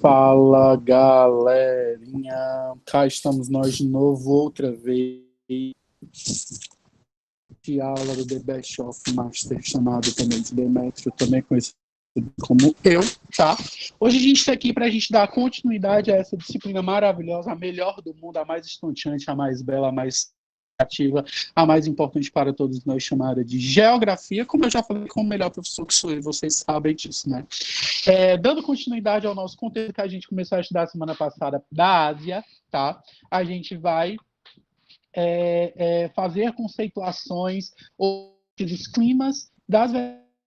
Fala, galerinha. Cá estamos nós de novo, outra vez, de aula do The Best of Master, chamado também de Demetrio, também conhecido como eu, tá? Hoje a gente está aqui para a gente dar continuidade a essa disciplina maravilhosa, a melhor do mundo, a mais estonteante, a mais bela, a mais ativa, a mais importante para todos nós, chamada de geografia, como eu já falei com o melhor professor que sou eu, vocês sabem disso, né? Dando continuidade ao nosso conteúdo que a gente começou a estudar semana passada da Ásia, tá? A gente vai fazer conceituações dos climas, das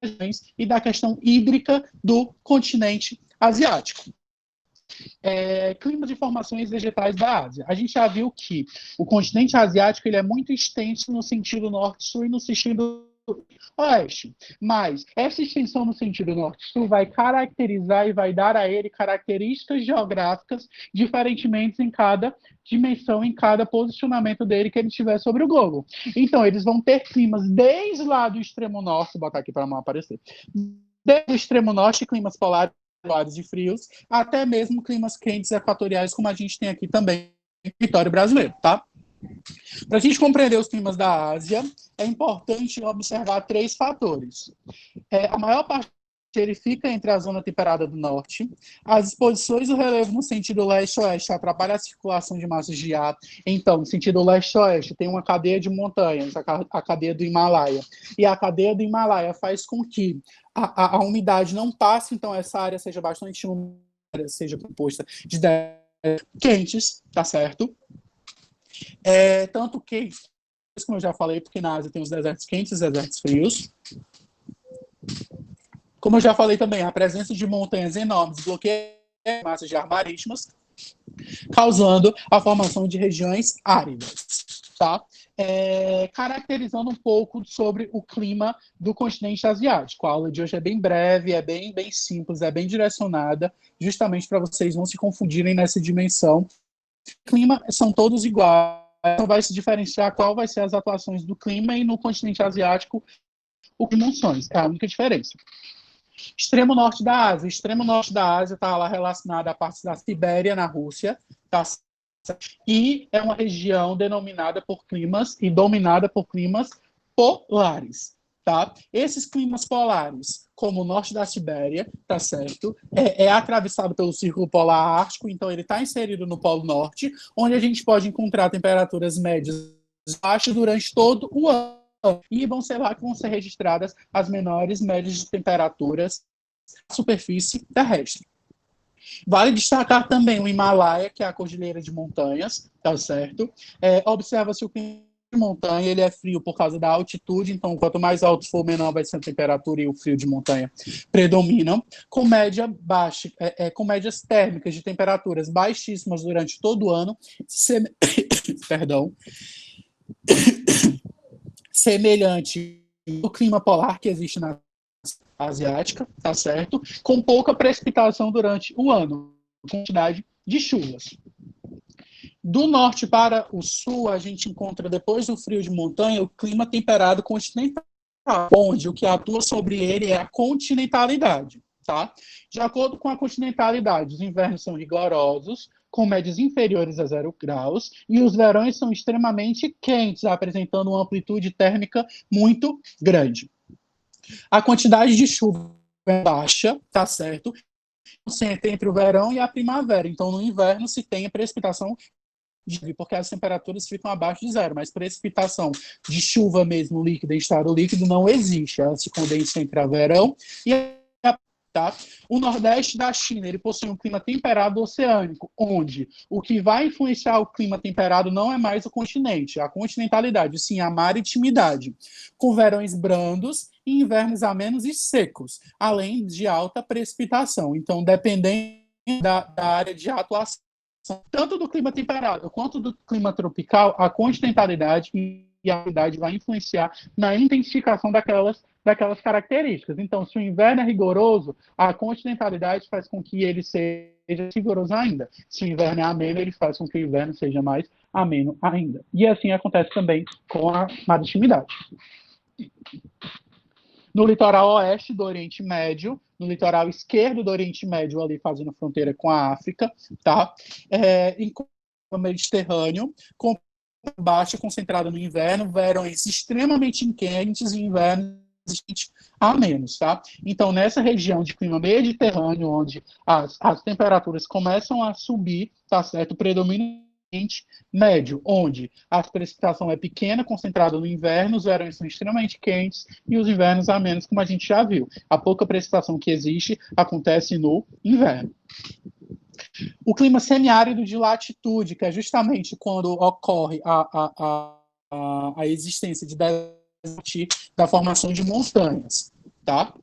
regiões e da questão hídrica do continente asiático. Climas e formações vegetais da Ásia. A gente já viu que o continente asiático ele é muito extenso no sentido norte-sul e no sentido oeste, mas essa extensão no sentido norte-sul vai caracterizar e vai dar a ele características geográficas diferentemente em cada dimensão, em cada posicionamento dele que ele tiver sobre o globo. Então, eles vão ter climas desde lá do extremo norte, vou botar aqui para não aparecer, desde o extremo norte, climas polares e frios, até mesmo climas quentes equatoriais, como a gente tem aqui também no território brasileiro, tá? Para a gente compreender os climas da Ásia, é importante observar três fatores. A maior parte ele fica entre a zona temperada do norte, as exposições do relevo no sentido leste-oeste atrapalham a circulação de massas de ar. Então, no sentido leste-oeste, tem uma cadeia de montanhas, a cadeia do Himalaia. E a cadeia do Himalaia faz com que a umidade não passe, então essa área seja bastante úmida, seja composta de quentes, tá certo? Tanto quentes, como eu já falei, porque na Ásia tem os desertos quentes e os desertos frios. Como eu já falei também, a presença de montanhas enormes bloqueia massas de ar marítimas, causando a formação de regiões áridas, tá? Caracterizando um pouco sobre o clima do continente asiático. A aula de hoje é bem breve, é bem simples, é bem direcionada, justamente para vocês não se confundirem nessa dimensão. O clima são todos iguais, então vai se diferenciar qual vai ser as atuações do clima e no continente asiático o que monções, é a única diferença. Extremo norte da Ásia. O extremo norte da Ásia está lá relacionado à parte da Sibéria, na Rússia, tá? E é uma região denominada por climas e dominada por climas polares, tá? Esses climas polares, como o norte da Sibéria, tá certo? É atravessado pelo Círculo Polar Ártico, então ele está inserido no Polo Norte, onde a gente pode encontrar temperaturas médias baixas durante todo o ano. E vão ser lá que vão ser registradas as menores médias de temperaturas na superfície terrestre. Vale destacar também o Himalaia, que é a cordilheira de montanhas, tá certo? Observa-se o clima de montanha, ele é frio por causa da altitude, então quanto mais alto for, menor vai ser a temperatura e o frio de montanha predominam, com média baixa, com médias térmicas de temperaturas baixíssimas durante todo o ano, perdão, semelhante ao clima polar que existe na asiática, tá certo? Com pouca precipitação durante o ano, quantidade de chuvas. Do norte para o sul, a gente encontra, depois do frio de montanha, o clima temperado continental, onde o que atua sobre ele é a continentalidade, tá? De acordo com a continentalidade, os invernos são rigorosos, com médias inferiores a 0 graus, e os verões são extremamente quentes, apresentando uma amplitude térmica muito grande. A quantidade de chuva é baixa, tá certo? Entre o verão e a primavera. Então, no inverno se tem a precipitação porque as temperaturas ficam abaixo de zero, mas precipitação de chuva mesmo líquida, em estado líquido, não existe. Ela se condensa entre a verão e a tá? O nordeste da China ele possui um clima temperado oceânico, onde o que vai influenciar o clima temperado não é mais o continente, a continentalidade, sim a maritimidade, com verões brandos e invernos amenos e secos, além de alta precipitação. Então, dependendo da área de atuação, tanto do clima temperado quanto do clima tropical, a continentalidade e a umidade vai influenciar na intensificação daquelas características. Então, se o inverno é rigoroso, a continentalidade faz com que ele seja rigoroso ainda. Se o inverno é ameno, ele faz com que o inverno seja mais ameno ainda. E assim acontece também com a maritimidade. No litoral oeste do Oriente Médio, no litoral esquerdo do Oriente Médio, ali fazendo fronteira com a África, tá? Em Mediterrâneo, com baixa concentrada no inverno, verões extremamente quentes e invernos a menos, tá? Então, nessa região de clima mediterrâneo, onde as temperaturas começam a subir, tá certo? Predominantemente médio, onde a precipitação é pequena, concentrada no inverno, os verões são extremamente quentes e os invernos a menos, como a gente já viu. A pouca precipitação que existe acontece no inverno. O clima semiárido de latitude, que é justamente quando ocorre a existência de da formação de montanhas, tá?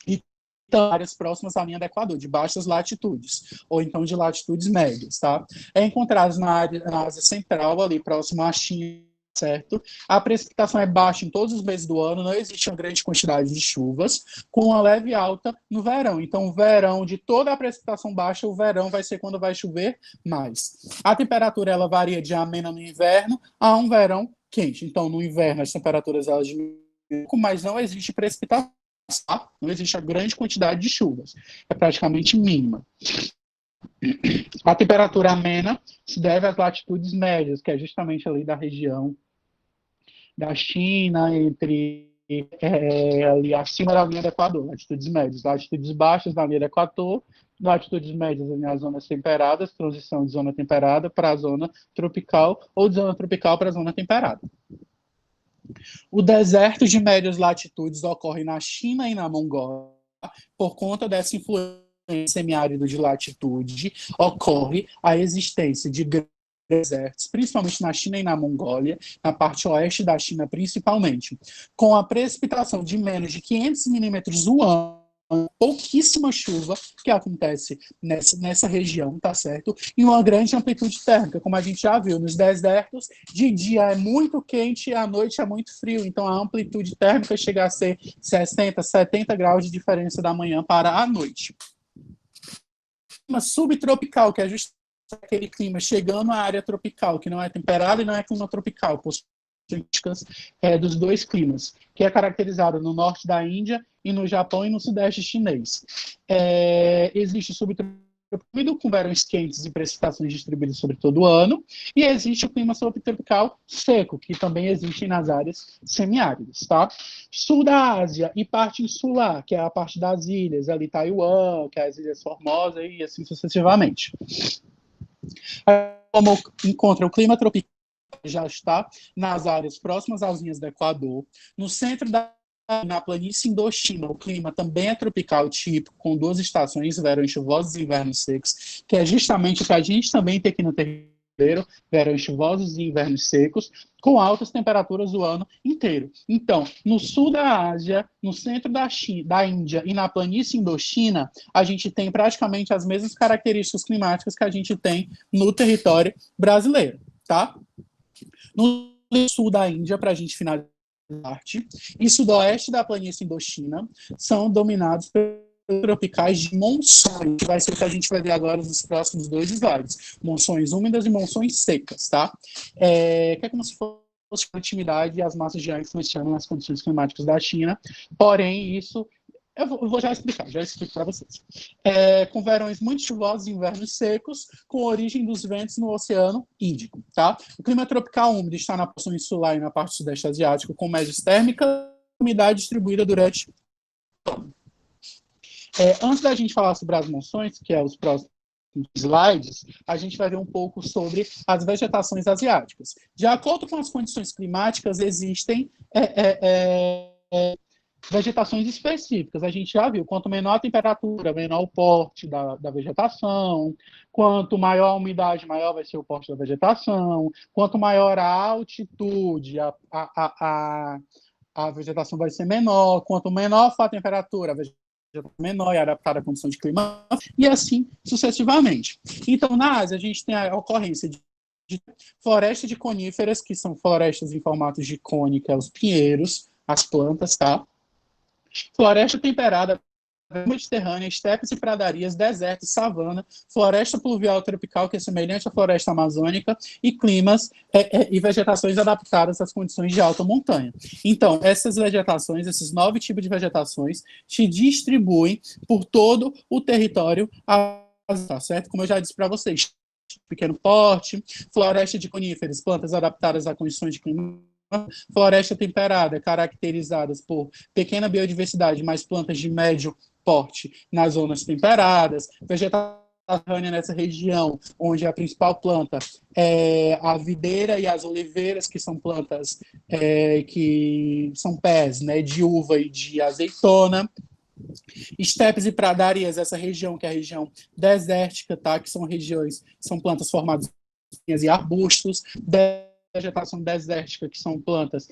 E então, áreas próximas à linha do Equador, de baixas latitudes, ou então de latitudes médias, tá? É encontrado na Ásia Central, ali próximo à China, certo? A precipitação é baixa em todos os meses do ano, não existe uma grande quantidade de chuvas, com uma leve alta no verão. Então, o verão, de toda a precipitação baixa, o verão vai ser quando vai chover mais. A temperatura, ela varia de amena no inverno a um verão quente. Então, no inverno, as temperaturas elas diminuem, mas não existe precipitação, tá? Não existe a grande quantidade de chuvas. É praticamente mínima. A temperatura amena se deve às latitudes médias, que é justamente ali da região da China, ali acima da linha do Equador, latitudes médias, latitudes baixas na linha do Equador, latitudes médias nas zonas temperadas, transição de zona temperada para a zona tropical, ou de zona tropical para a zona temperada. O deserto de médias latitudes ocorre na China e na Mongólia, por conta dessa influência semiárido de latitude, ocorre a existência de desertos, principalmente na China e na Mongólia, na parte oeste da China principalmente, com a precipitação de menos de 500 milímetros o ano, pouquíssima chuva que acontece nessa região, tá certo? E uma grande amplitude térmica, como a gente já viu nos desertos, de dia é muito quente e à noite é muito frio, então a amplitude térmica chega a ser 60, 70 graus de diferença da manhã para a noite. Clima subtropical, que é justamente aquele clima chegando à área tropical, que não é temperado e não é clima tropical, possui dos dois climas, que é caracterizado no norte da Índia e no Japão e no sudeste chinês. Existe o subtropical com verões quentes e precipitações distribuídas sobre todo o ano, e existe o clima subtropical seco, que também existe nas áreas semiáridas, tá? Sul da Ásia e parte insular, que é a parte das ilhas, ali Taiwan, que é as Ilhas Formosas e assim sucessivamente. Como encontra o clima tropical, já está nas áreas próximas às linhas do Equador. No centro na planície Indochina, o clima também é tropical típico, com 2 estações, verões chuvosos e invernos secos, que é justamente o que a gente também tem aqui no território, verões chuvosos e invernos secos, com altas temperaturas o ano inteiro. Então, no sul da Ásia, no centro da Índia e na planície Indochina, a gente tem praticamente as mesmas características climáticas que a gente tem no território brasileiro, tá? No sul da Índia, para a gente finalizar a parte, e sudoeste da planície Indochina, são dominados pelos tropicais de monções, que vai ser o que a gente vai ver agora nos próximos 2 slides. Monções úmidas e monções secas, tá? Que é como se fosse a intimidade e as massas de ar influenciando nas condições climáticas da China, porém isso eu vou já explico para vocês. Com verões muito chuvosos e invernos secos, com origem dos ventos no Oceano Índico. Tá? O clima tropical úmido está na porção insular e na parte sudeste asiática, com médias térmicas e umidade distribuída durante o ano. Antes da gente falar sobre as monções, que é os próximos slides, a gente vai ver um pouco sobre as vegetações asiáticas. De acordo com as condições climáticas, existem vegetações específicas. A gente já viu, quanto menor a temperatura, menor o porte da vegetação, quanto maior a umidade, maior vai ser o porte da vegetação, quanto maior a altitude, a vegetação vai ser menor, quanto menor for a temperatura, a vegetação menor e adaptada à condição de clima, e assim sucessivamente. Então, na Ásia, a gente tem a ocorrência de floresta de coníferas, que são florestas em formatos de cone, que é os pinheiros, as plantas, tá? Floresta temperada, mediterrânea, estepes e pradarias, desertos, savana, floresta pluvial tropical, que é semelhante à floresta amazônica, e climas e vegetações adaptadas às condições de alta montanha. Então, essas vegetações, esses 9 tipos de vegetações, se distribuem por todo o território, tá certo? Como eu já disse para vocês, pequeno porte, floresta de coníferas, plantas adaptadas a condições de clima, floresta temperada, caracterizadas por pequena biodiversidade, mas plantas de médio porte nas zonas temperadas, vegetação nessa região, onde a principal planta é a videira e as oliveiras, que são plantas que são pés, né, de uva e de azeitona. Estepes e pradarias, essa região que é a região desértica, tá? Que são regiões, são plantas formadas e arbustos, vegetação desértica, que são plantas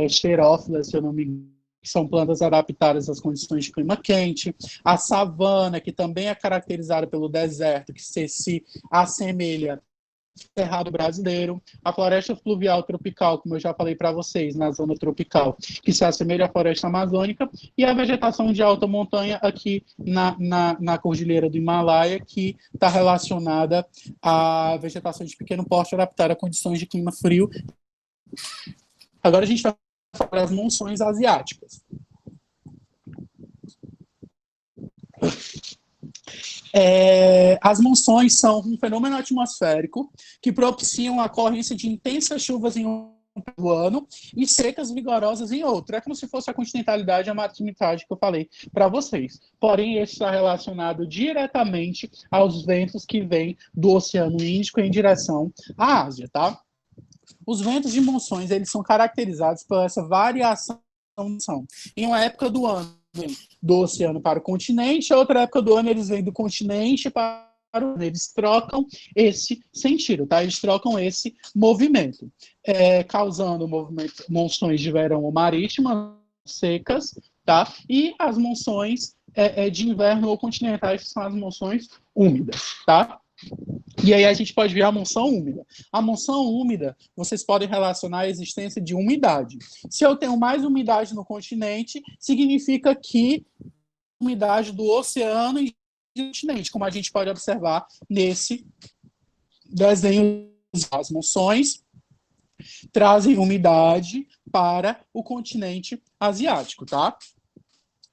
xerófilas, se eu não me engano, que são plantas adaptadas às condições de clima quente, a savana, que também é caracterizada pelo deserto, que se assemelha ao cerrado brasileiro, a floresta fluvial tropical, como eu já falei para vocês, na zona tropical, que se assemelha à floresta amazônica, e a vegetação de alta montanha aqui na cordilheira do Himalaia, que está relacionada à vegetação de pequeno porte adaptada a condições de clima frio. Agora a gente vai falar das monções asiáticas. As monções são um fenômeno atmosférico que propiciam a ocorrência de intensas chuvas em um do ano e secas vigorosas em outro. É como se fosse a continentalidade e a maritimidade que eu falei para vocês. Porém, isso está relacionado diretamente aos ventos que vêm do Oceano Índico em direção à Ásia, tá? Os ventos de monções, eles são caracterizados por essa variação em uma época do ano do oceano para o continente, outra época do ano eles vêm do continente para o ano. Eles trocam esse sentido, tá? Eles trocam esse movimento, causando monções de verão ou marítimas secas, tá? E as monções de inverno ou continentais, que são as monções úmidas, tá? E aí a gente pode ver a monção úmida. A monção úmida, vocês podem relacionar a existência de umidade. Se eu tenho mais umidade no continente, significa que a umidade do oceano e do continente, como a gente pode observar nesse desenho. As monções trazem umidade para o continente asiático, tá?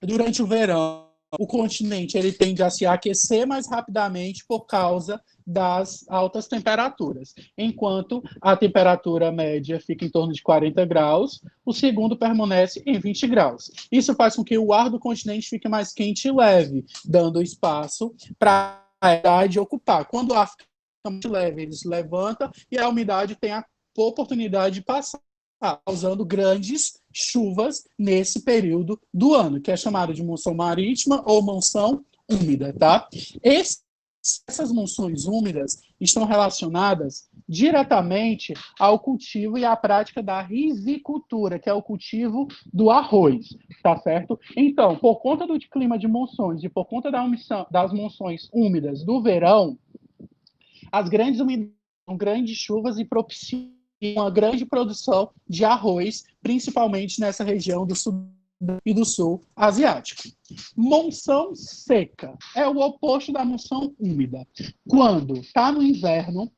Durante o verão, o continente ele tende a se aquecer mais rapidamente por causa das altas temperaturas. Enquanto a temperatura média fica em torno de 40 graus, o segundo permanece em 20 graus. Isso faz com que o ar do continente fique mais quente e leve, dando espaço para a umidade ocupar. Quando o ar fica muito leve, ele se levanta e a umidade tem a oportunidade de passar, causando grandes chuvas nesse período do ano, que é chamado de monção marítima ou monção úmida, tá? Essas monções úmidas estão relacionadas diretamente ao cultivo e à prática da rizicultura, que é o cultivo do arroz, tá certo? Então, por conta do clima de monções e por conta das monções úmidas do verão, as grandes umidades, grandes chuvas e propiciam uma grande produção de arroz, principalmente nessa região do sul e do sul asiático. Monção seca é o oposto da monção úmida. Quando está no inverno,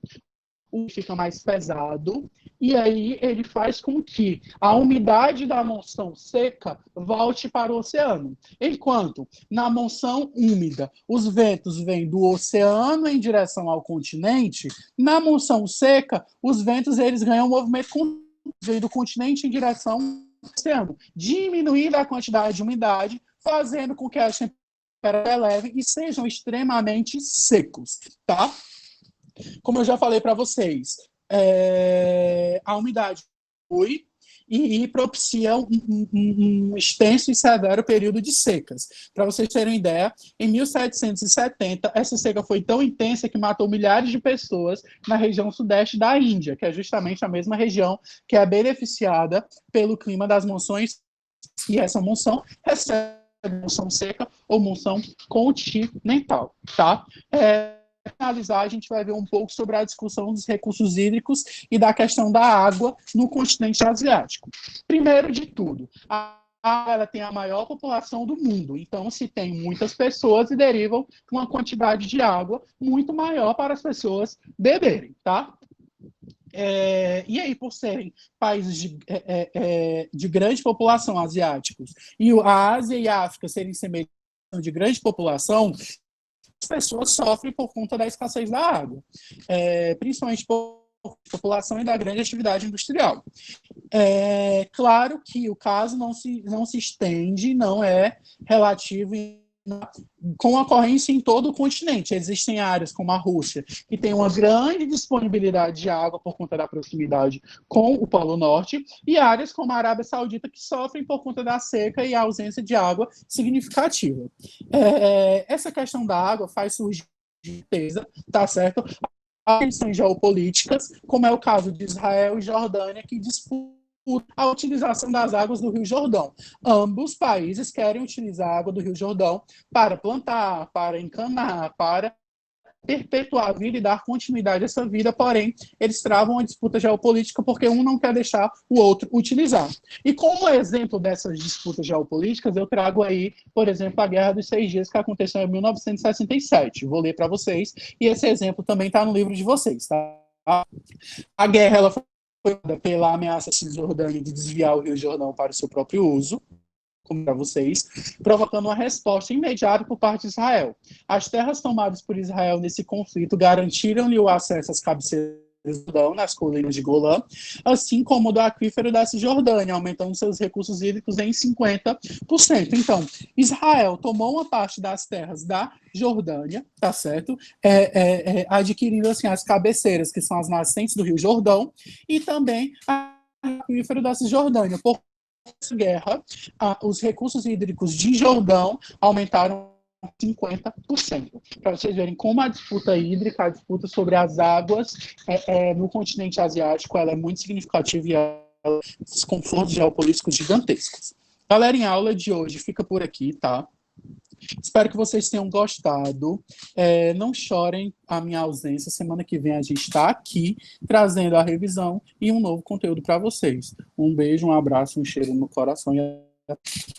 o fica mais pesado, e aí ele faz com que a umidade da monção seca volte para o oceano. Enquanto na monção úmida os ventos vêm do oceano em direção ao continente, na monção seca os ventos eles ganham um movimento vem do continente em direção ao oceano, diminuindo a quantidade de umidade, fazendo com que as temperaturas elevem e sejam extremamente secos, tá? Como eu já falei para vocês, a umidade flui e propicia um extenso e severo período de secas. Para vocês terem ideia, em 1770, essa seca foi tão intensa que matou milhares de pessoas na região sudeste da Índia, que é justamente a mesma região que é beneficiada pelo clima das monções, e essa monção recebe monção seca ou monção continental, tá? Finalizar, a gente vai ver um pouco sobre a discussão dos recursos hídricos e da questão da água no continente asiático. Primeiro de tudo, a ela tem a maior população do mundo. Então, se tem muitas pessoas e derivam uma quantidade de água muito maior para as pessoas beberem, tá? E aí, por serem países de grande população asiáticos, e a Ásia e a África serem semelhantes de grande população, as pessoas sofrem por conta da escassez da água, principalmente por população e da grande atividade industrial. Claro que o caso não se estende, não é relativo com ocorrência em todo o continente. Existem áreas como a Rússia, que tem uma grande disponibilidade de água por conta da proximidade com o Polo Norte, e áreas como a Arábia Saudita, que sofrem por conta da seca e a ausência de água significativa. Essa questão da água faz surgir certeza, tá certo? Tensões geopolíticas, como é o caso de Israel e Jordânia, que disputam a utilização das águas do Rio Jordão. Ambos países querem utilizar a água do Rio Jordão para plantar, para encanar, para perpetuar a vida e dar continuidade a essa vida, porém, eles travam a disputa geopolítica porque um não quer deixar o outro utilizar. E como exemplo dessas disputas geopolíticas, eu trago aí, por exemplo, a Guerra dos 6 Dias, que aconteceu em 1967. Vou ler para vocês, e esse exemplo também está no livro de vocês, tá? A guerra, ela foi pela ameaça cisjordânia de desviar o Rio Jordão para o seu próprio uso, como para vocês, provocando uma resposta imediata por parte de Israel. As terras tomadas por Israel nesse conflito garantiram-lhe o acesso às cabeceiras do Jordão, nas colinas de Golã, assim como do aquífero da Cisjordânia, aumentando seus recursos hídricos em 50%. Então, Israel tomou uma parte das terras da Jordânia, tá certo? Adquirindo assim as cabeceiras, que são as nascentes do Rio Jordão, e também o aquífero da Cisjordânia. Por essa guerra, os recursos hídricos de Jordão aumentaram 50%. Para vocês verem como a disputa hídrica, a disputa sobre as águas no continente asiático, ela é muito significativa e ela tem desconfortos geopolíticos gigantescos. Galera, em aula de hoje fica por aqui, tá? Espero que vocês tenham gostado. Não chorem a minha ausência. Semana que vem a gente está aqui trazendo a revisão e um novo conteúdo para vocês. Um beijo, um abraço, um cheiro no coração e